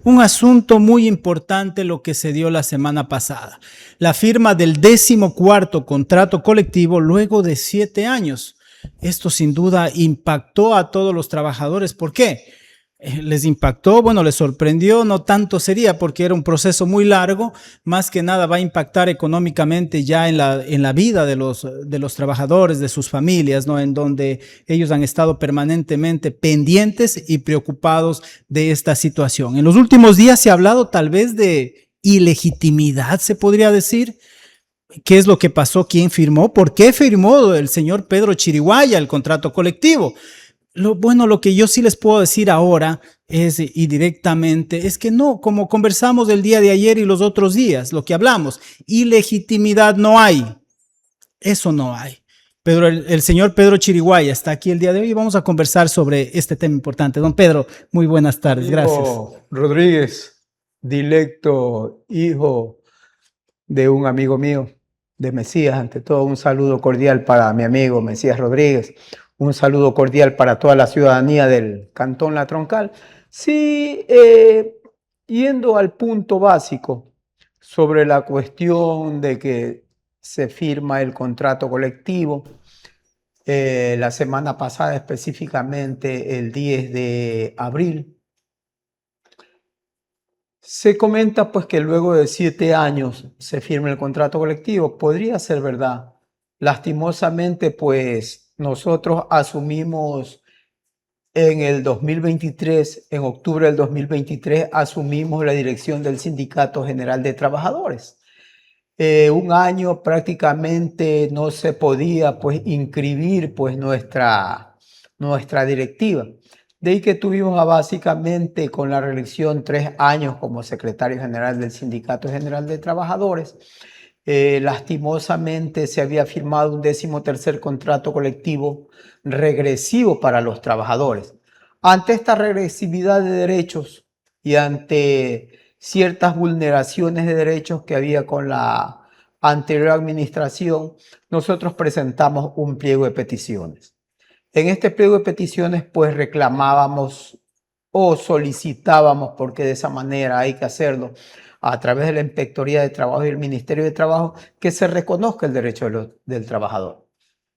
Un asunto muy importante lo que se dio la semana pasada. La firma del 14º contrato colectivo luego de 7 años. Esto sin duda impactó a todos los trabajadores. ¿Por qué? Les impactó, bueno, les sorprendió, no tanto sería porque era un proceso muy largo, más que nada va a impactar económicamente ya en la vida de los trabajadores, de sus familias, ¿no? En donde ellos han estado permanentemente pendientes y preocupados de esta situación. En los últimos días se ha hablado tal vez de ilegitimidad, se podría decir. ¿Qué es lo que pasó? ¿Quién firmó? ¿Por qué firmó el señor Pedro Chiriguaya el contrato colectivo? Lo que yo sí les puedo decir ahora es, y directamente, es que no, como conversamos el día de ayer y los otros días, lo que hablamos, ilegitimidad no hay, eso no hay. Pero el señor Pedro Chiriguaya está aquí el día de hoy y vamos a conversar sobre este tema importante. Don Pedro, muy buenas tardes, gracias. Rodríguez, directo hijo de un amigo mío, de Mesías, ante todo un saludo cordial para mi amigo Mesías Rodríguez, un saludo cordial para toda la ciudadanía del Cantón La Troncal. Sí, yendo al punto básico sobre la cuestión de que se firma el contrato colectivo, la semana pasada, específicamente el 10 de abril, se comenta pues que luego de 7 años se firma el contrato colectivo. Podría ser verdad. Lastimosamente pues nosotros asumimos en el 2023, en octubre del 2023, asumimos la dirección del Sindicato General de Trabajadores. Un año prácticamente no se podía pues inscribir pues nuestra directiva. De ahí que tuvimos básicamente con la reelección 3 años como secretario general del Sindicato General de Trabajadores. Lastimosamente se había firmado un 13º contrato colectivo regresivo para los trabajadores. Ante esta regresividad de derechos y ante ciertas vulneraciones de derechos que había con la anterior administración, nosotros presentamos un pliego de peticiones. En este pliego de peticiones, pues reclamábamos o solicitábamos, porque de esa manera hay que hacerlo, a través de la Inspectoría de Trabajo y el Ministerio de Trabajo, que se reconozca el derecho del trabajador.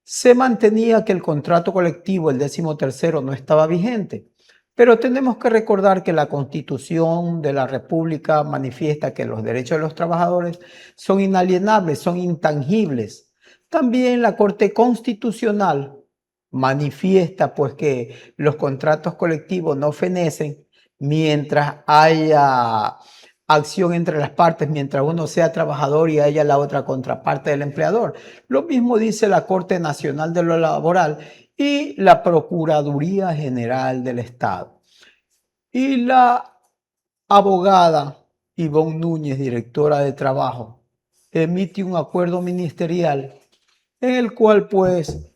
Se mantenía que el contrato colectivo, el 13º, no estaba vigente, pero tenemos que recordar que la Constitución de la República manifiesta que los derechos de los trabajadores son inalienables, son intangibles. También la Corte Constitucional manifiesta pues que los contratos colectivos no fenecen mientras haya acción entre las partes, mientras uno sea trabajador y haya la otra contraparte del empleador. Lo mismo dice la Corte Nacional de lo Laboral y la Procuraduría General del Estado. Y la abogada Ivonne Núñez, directora de Trabajo, emite un acuerdo ministerial en el cual pues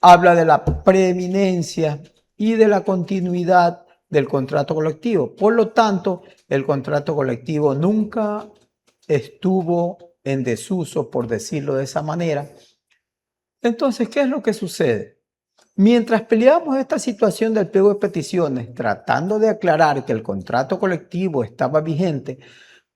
habla de la preeminencia y de la continuidad del contrato colectivo. Por lo tanto, el contrato colectivo nunca estuvo en desuso, por decirlo de esa manera. Entonces, ¿qué es lo que sucede? Mientras peleábamos esta situación del pliego de peticiones, tratando de aclarar que el contrato colectivo estaba vigente,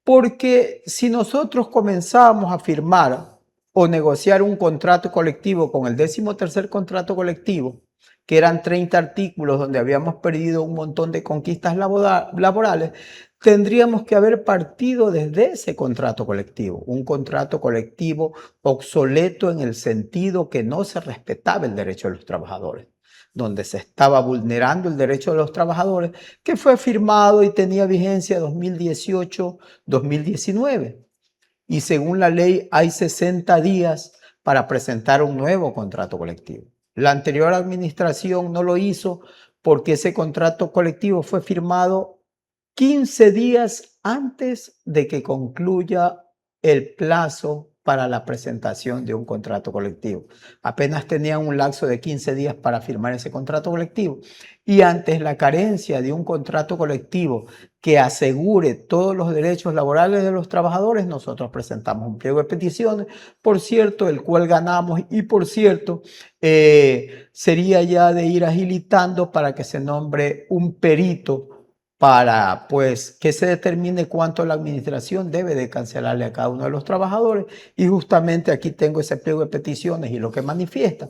porque si nosotros comenzábamos a firmar o negociar un contrato colectivo con el 13º contrato colectivo, que eran 30 artículos donde habíamos perdido un montón de conquistas laborales, tendríamos que haber partido desde ese contrato colectivo, un contrato colectivo obsoleto en el sentido que no se respetaba el derecho de los trabajadores, donde se estaba vulnerando el derecho de los trabajadores, que fue firmado y tenía vigencia 2018-2019. Y según la ley hay 60 días para presentar un nuevo contrato colectivo. La anterior administración no lo hizo porque ese contrato colectivo fue firmado 15 días antes de que concluya el plazo para la presentación de un contrato colectivo. Apenas tenían un lapso de 15 días para firmar ese contrato colectivo. Y ante la carencia de un contrato colectivo que asegure todos los derechos laborales de los trabajadores, nosotros presentamos un pliego de peticiones, por cierto, el cual ganamos y por cierto, sería ya de ir agilitando para que se nombre un perito para pues que se determine cuánto la administración debe de cancelarle a cada uno de los trabajadores, y justamente aquí tengo ese pliego de peticiones y lo que manifiesta.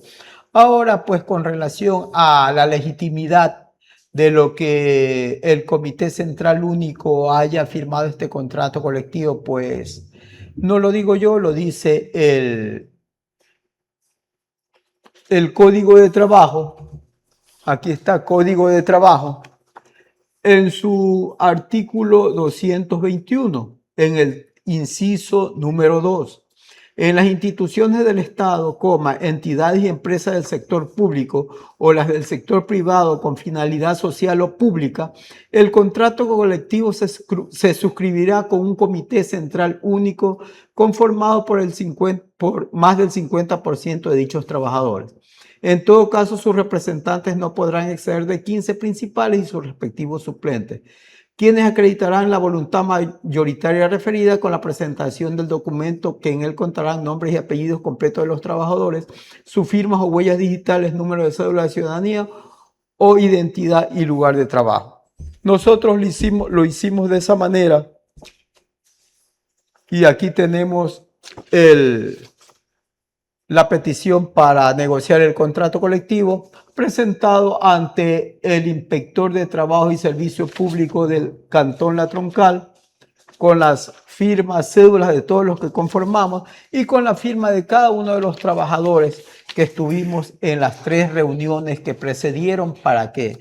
Ahora pues con relación a la legitimidad de lo que el Comité Central Único haya firmado este contrato colectivo, pues no lo digo yo, lo dice el Código de Trabajo. Aquí está Código de Trabajo en su artículo 221, en el inciso número 2. En las instituciones del Estado, entidades y empresas del sector público o las del sector privado con finalidad social o pública, el contrato colectivo se suscribirá con un comité central único conformado por más del 50% de dichos trabajadores. En todo caso, sus representantes no podrán exceder de 15 principales y sus respectivos suplentes, quienes acreditarán la voluntad mayoritaria referida con la presentación del documento, que en él contarán nombres y apellidos completos de los trabajadores, sus firmas o huellas digitales, número de cédula de ciudadanía o identidad y lugar de trabajo. Nosotros lo hicimos de esa manera, y aquí tenemos la petición para negociar el contrato colectivo presentado ante el inspector de Trabajo y Servicio Público del Cantón La Troncal, con las firmas, cédulas de todos los que conformamos y con la firma de cada uno de los trabajadores que estuvimos en las 3 reuniones que precedieron para que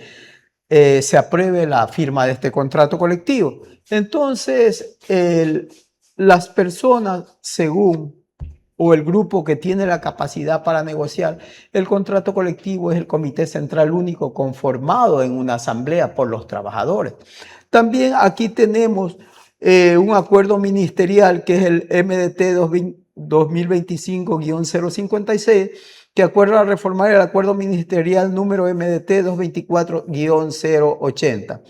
se apruebe la firma de este contrato colectivo. Entonces, las personas, según o el grupo que tiene la capacidad para negociar el contrato colectivo, es el Comité Central Único conformado en una asamblea por los trabajadores. También aquí tenemos un acuerdo ministerial que es el MDT 2025-056, que acuerda reformar el acuerdo ministerial número MDT 224-080,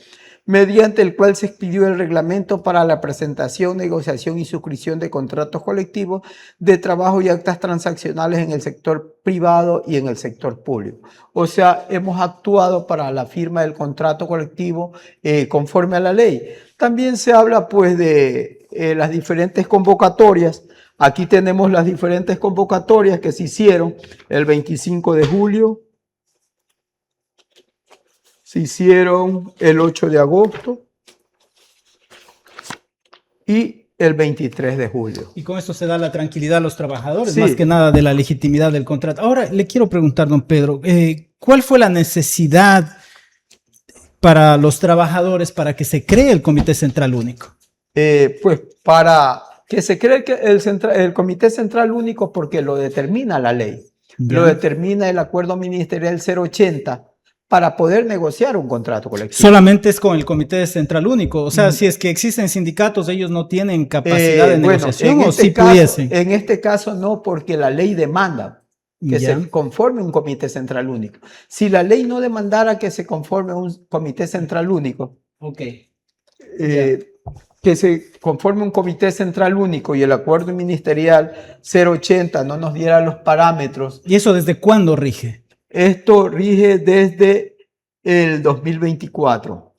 mediante el cual se expidió el reglamento para la presentación, negociación y suscripción de contratos colectivos de trabajo y actas transaccionales en el sector privado y en el sector público. O sea, hemos actuado para la firma del contrato colectivo conforme a la ley. También se habla pues de las diferentes convocatorias. Aquí tenemos las diferentes convocatorias que se hicieron el 25 de julio, se hicieron el 8 de agosto y el 23 de julio. Y con esto se da la tranquilidad a los trabajadores, Sí. más que nada de la legitimidad del contrato. Ahora le quiero preguntar, don Pedro, ¿cuál fue la necesidad para los trabajadores para que se cree el Comité Central Único? Pues para que se cree que el Comité Central Único, porque lo determina la ley, Ya. lo determina el acuerdo ministerial 080, para poder negociar un contrato colectivo. Solamente es con el Comité Central Único. O sea, si es que existen sindicatos, ellos no tienen capacidad de negociación, en o este si caso, pudiesen. En este caso no, porque la ley demanda que Ya. se conforme un Comité Central Único. Si la ley no demandara que se conforme un Comité Central Único, Ok. que se conforme un Comité Central Único y el acuerdo ministerial 080 no nos diera los parámetros, ¿Y eso desde cuándo rige? esto rige desde el 2024.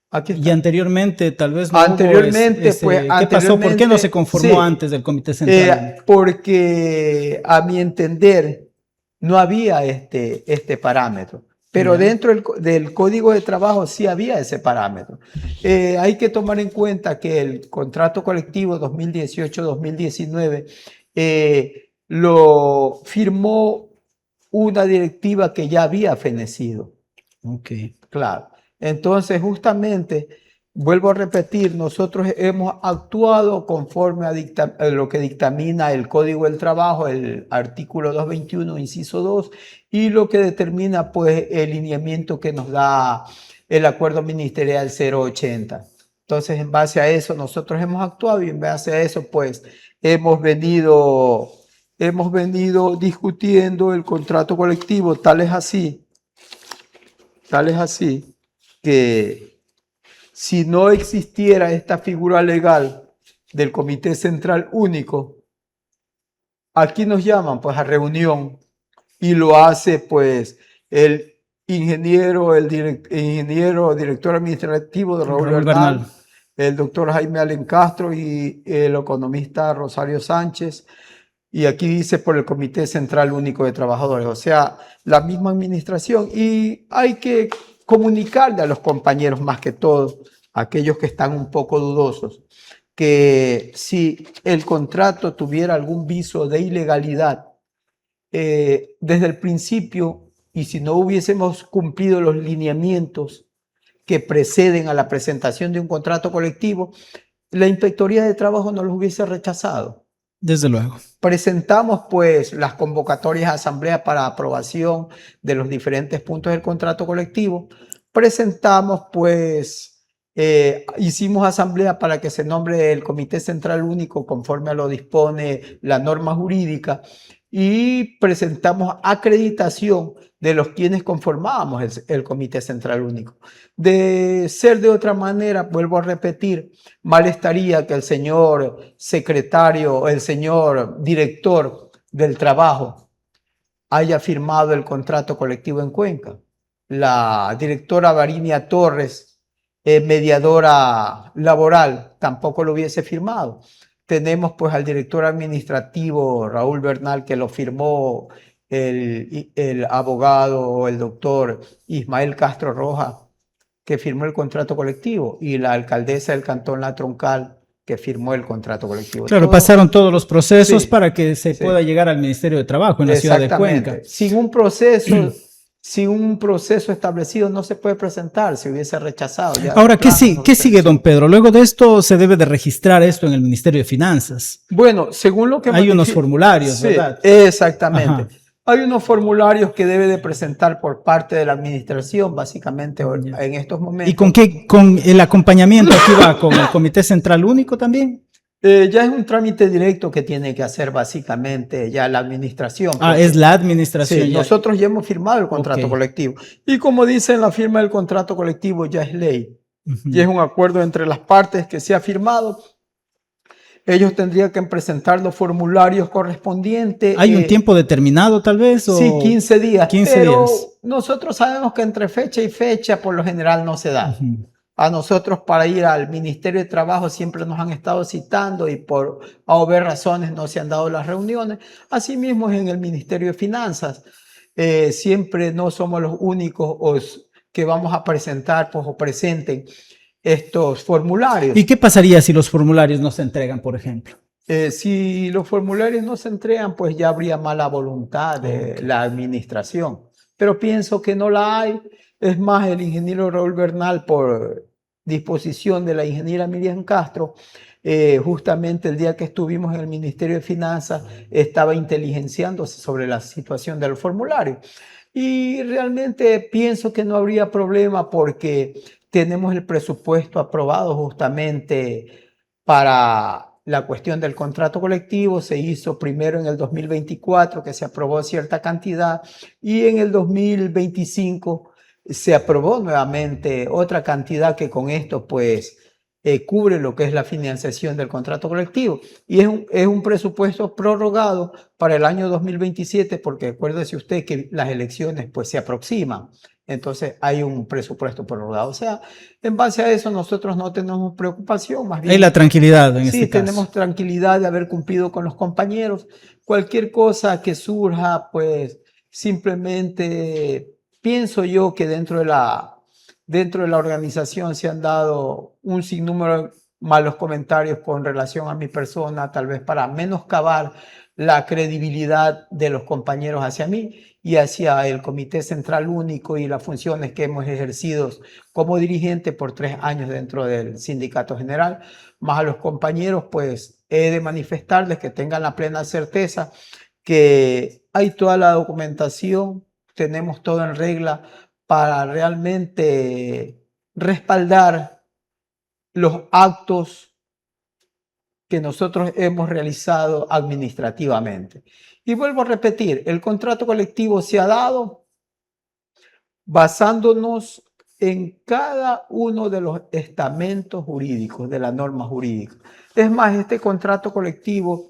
Aquí está. Y anteriormente tal vez no Anteriormente, hubo pues, ¿qué pasó? ¿Por qué no se conformó sí, antes del Comité Central Único? porque a mi entender no había este parámetro, pero Ya. dentro del Código de Trabajo sí había ese parámetro. Hay que tomar en cuenta que el contrato colectivo 2018-2019 lo firmó una directiva que ya había fenecido. Ok. Claro. Entonces, justamente, vuelvo a repetir, nosotros hemos actuado conforme a lo que dictamina el Código del Trabajo, el artículo 221, inciso 2, y lo que determina, pues, el lineamiento que nos da el acuerdo ministerial 080. Entonces, en base a eso, nosotros hemos actuado, y en base a eso, pues, hemos venido discutiendo el contrato colectivo. Tal es así que si no existiera esta figura legal del Comité Central Único, aquí nos llaman pues a reunión, y lo hace pues el ingeniero director administrativo de Raúl Raúl Bernal, Bernal. el doctor Jaime Allen Castro y el economista Rosario Sánchez. Y aquí dice por el Comité Central Único de Trabajadores, o sea, la misma administración. Y hay que comunicarle a los compañeros, más que todo, aquellos que están un poco dudosos, que si el contrato tuviera algún viso de ilegalidad desde el principio y si no hubiésemos cumplido los lineamientos que preceden a la presentación de un contrato colectivo, la Inspectoría de Trabajo no los hubiese rechazado. Desde luego. Presentamos pues las convocatorias a asamblea para aprobación de los diferentes puntos del contrato colectivo. Presentamos pues, hicimos asamblea para que se nombre el Comité Central Único conforme a lo dispone la norma jurídica y presentamos acreditación de los quienes conformábamos el Comité Central Único. De ser de otra manera, vuelvo a repetir, mal estaría que el señor secretario, el señor director del trabajo haya firmado el contrato colectivo en Cuenca. La directora Varinia Torres, mediadora laboral, tampoco lo hubiese firmado. Tenemos pues al director administrativo Raúl Bernal que lo firmó el abogado, el doctor Ismael Castro Rojas, que firmó el contrato colectivo, y la alcaldesa del Cantón La Troncal, que firmó el contrato colectivo. Claro, pasaron todos los procesos Sí, para que se pueda llegar al Ministerio de Trabajo en la ciudad de Cuenca. Sin un proceso establecido no se puede presentar, se hubiese rechazado. Ya, ahora, ¿qué sigue, don Pedro? Luego de esto se debe de registrar esto en el Ministerio de Finanzas. Bueno, según lo que... Hay unos formularios, sí, ¿verdad? Exactamente. Ajá. Hay unos formularios que debe de presentar por parte de la administración, básicamente en estos momentos. ¿Y con el acompañamiento aquí va con el Comité Central Único también? Ya es un trámite directo que tiene que hacer básicamente ya la administración. Ah, es la administración. Sí, ya. Nosotros ya hemos firmado el contrato colectivo. Y como dice en la firma del contrato colectivo, ya es ley. Y es un acuerdo entre las partes que se ha firmado. Ellos tendrían que presentar los formularios correspondientes. ¿Hay un tiempo determinado tal vez? Sí, 15 días. 15 pero días. Nosotros sabemos que entre fecha y fecha por lo general no se da. A nosotros para ir al Ministerio de Trabajo siempre nos han estado citando y por haber razones no se han dado las reuniones. Asimismo en el Ministerio de Finanzas. Siempre no somos los únicos que vamos a presentar pues, o presenten estos formularios. ¿Y qué pasaría si los formularios no se entregan, por ejemplo? Si los formularios no se entregan, pues ya habría mala voluntad de la administración. Pero pienso que no la hay. Es más, el ingeniero Raúl Bernal, por disposición de la ingeniera Miriam Castro, justamente el día que estuvimos en el Ministerio de Finanzas, estaba inteligenciándose sobre la situación del formulario. Y realmente pienso que no habría problema porque tenemos el presupuesto aprobado justamente para la cuestión del contrato colectivo. Se hizo primero en el 2024, que se aprobó cierta cantidad, y en el 2025 se aprobó nuevamente otra cantidad que con esto pues cubre lo que es la financiación del contrato colectivo. Y es un presupuesto prorrogado para el año 2027, porque acuérdese usted que las elecciones pues se aproximan. Entonces hay un presupuesto prorrogado. O sea, en base a eso nosotros no tenemos preocupación. Más bien, hay la tranquilidad en este caso. Sí, tenemos tranquilidad de haber cumplido con los compañeros. Cualquier cosa que surja, pues simplemente pienso yo que dentro de la organización se han dado un sinnúmero de malos comentarios con relación a mi persona, tal vez para menoscabar la credibilidad de los compañeros hacia mí y hacia el Comité Central Único y las funciones que hemos ejercido como dirigente por 3 años dentro del Sindicato General. Más a los compañeros, pues he de manifestarles que tengan la plena certeza que hay toda la documentación, tenemos todo en regla para realmente respaldar los actos que nosotros hemos realizado administrativamente. Y vuelvo a repetir, el contrato colectivo se ha dado basándonos en cada uno de los estamentos jurídicos de la norma jurídica. Es más, este contrato colectivo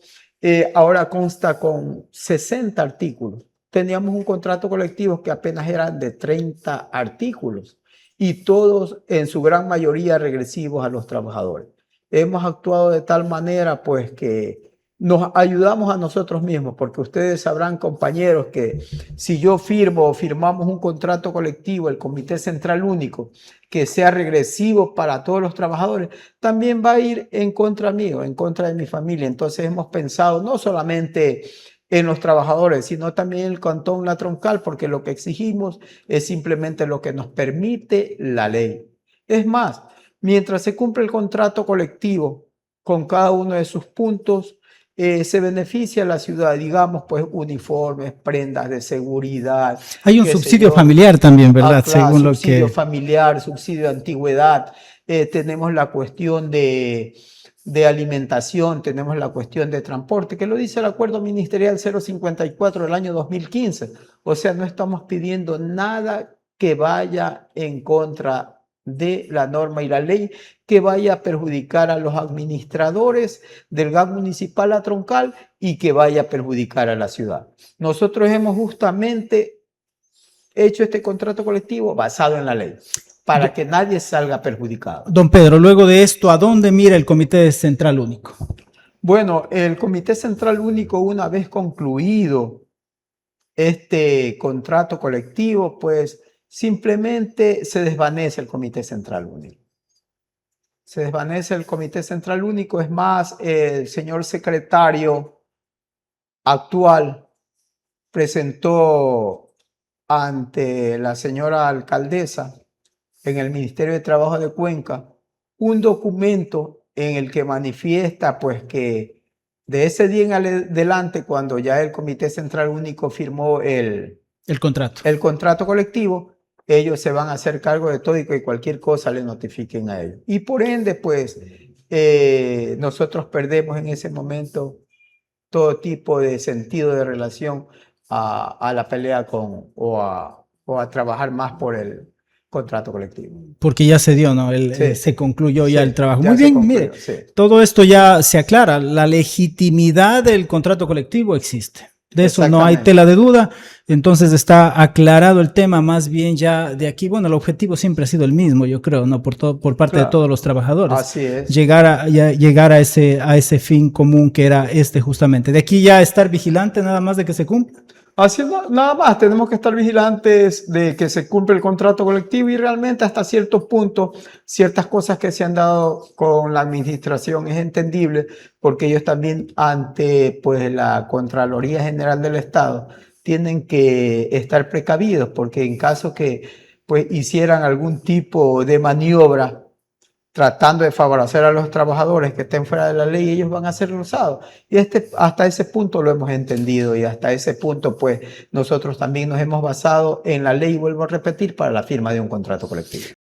ahora consta con 60 artículos. teníamos un contrato colectivo que apenas era de 30 artículos y todos en su gran mayoría regresivos a los trabajadores. Hemos actuado de tal manera pues que nos ayudamos a nosotros mismos, porque ustedes sabrán, compañeros, que si yo firmo o firmamos un contrato colectivo, el Comité Central Único, que sea regresivo para todos los trabajadores, también va a ir en contra mío, en contra de mi familia. Entonces hemos pensado no solamente en los trabajadores, sino también el Cantón La Troncal, porque lo que exigimos es simplemente lo que nos permite la ley. Es más, mientras se cumple el contrato colectivo con cada uno de sus puntos, se beneficia a la ciudad, digamos, pues uniformes, prendas de seguridad. Hay un subsidio familiar también, ¿verdad? Claro, Según lo subsidio que... familiar, subsidio de antigüedad. Tenemos la cuestión de alimentación, tenemos la cuestión de transporte, que lo dice el Acuerdo Ministerial 054 del año 2015. O sea, no estamos pidiendo nada que vaya en contra de la norma y la ley, que vaya a perjudicar a los administradores del GAM municipal La Troncal y que vaya a perjudicar a la ciudad. Nosotros hemos justamente hecho este contrato colectivo basado en la ley, para que nadie salga perjudicado. Don Pedro, luego de esto, ¿a dónde mira el Comité Central Único? Bueno, el Comité Central Único, una vez concluido este contrato colectivo, pues simplemente se desvanece el Comité Central Único. Se desvanece el Comité Central Único. Es más, el señor secretario actual presentó ante la señora alcaldesa en el Ministerio de Trabajo de Cuenca un documento en el que manifiesta pues que de ese día en adelante, cuando ya el Comité Central Único firmó el contrato colectivo, ellos se van a hacer cargo de todo y que cualquier cosa le notifiquen a ellos. Y por ende, pues, nosotros perdemos en ese momento todo tipo de sentido de relación a la pelea o a trabajar más por el contrato colectivo. Porque ya se dio, ¿no? Sí. Se concluyó Sí, ya el trabajo. ya Muy se bien, concluyó, mire, sí. todo esto ya se aclara. La legitimidad del contrato colectivo existe. De eso no hay Exactamente. tela de duda. Entonces está aclarado el tema. Más bien ya de aquí, bueno, el objetivo siempre ha sido el mismo, yo creo, ¿no? Por parte de Claro. todos los trabajadores. Así es. Llegar a ese fin común que era justamente. De aquí ya estar vigilante nada más de que se cumpla. Así nada más, tenemos que estar vigilantes de que se cumpla el contrato colectivo y realmente hasta cierto punto, ciertas cosas que se han dado con la administración es entendible porque ellos también ante pues, la Contraloría General del Estado tienen que estar precavidos porque en caso que pues, hicieran algún tipo de maniobra tratando de favorecer a los trabajadores que estén fuera de la ley, ellos van a ser usados. Y hasta ese punto lo hemos entendido y hasta ese punto, pues, nosotros también nos hemos basado en la ley, vuelvo a repetir, para la firma de un contrato colectivo.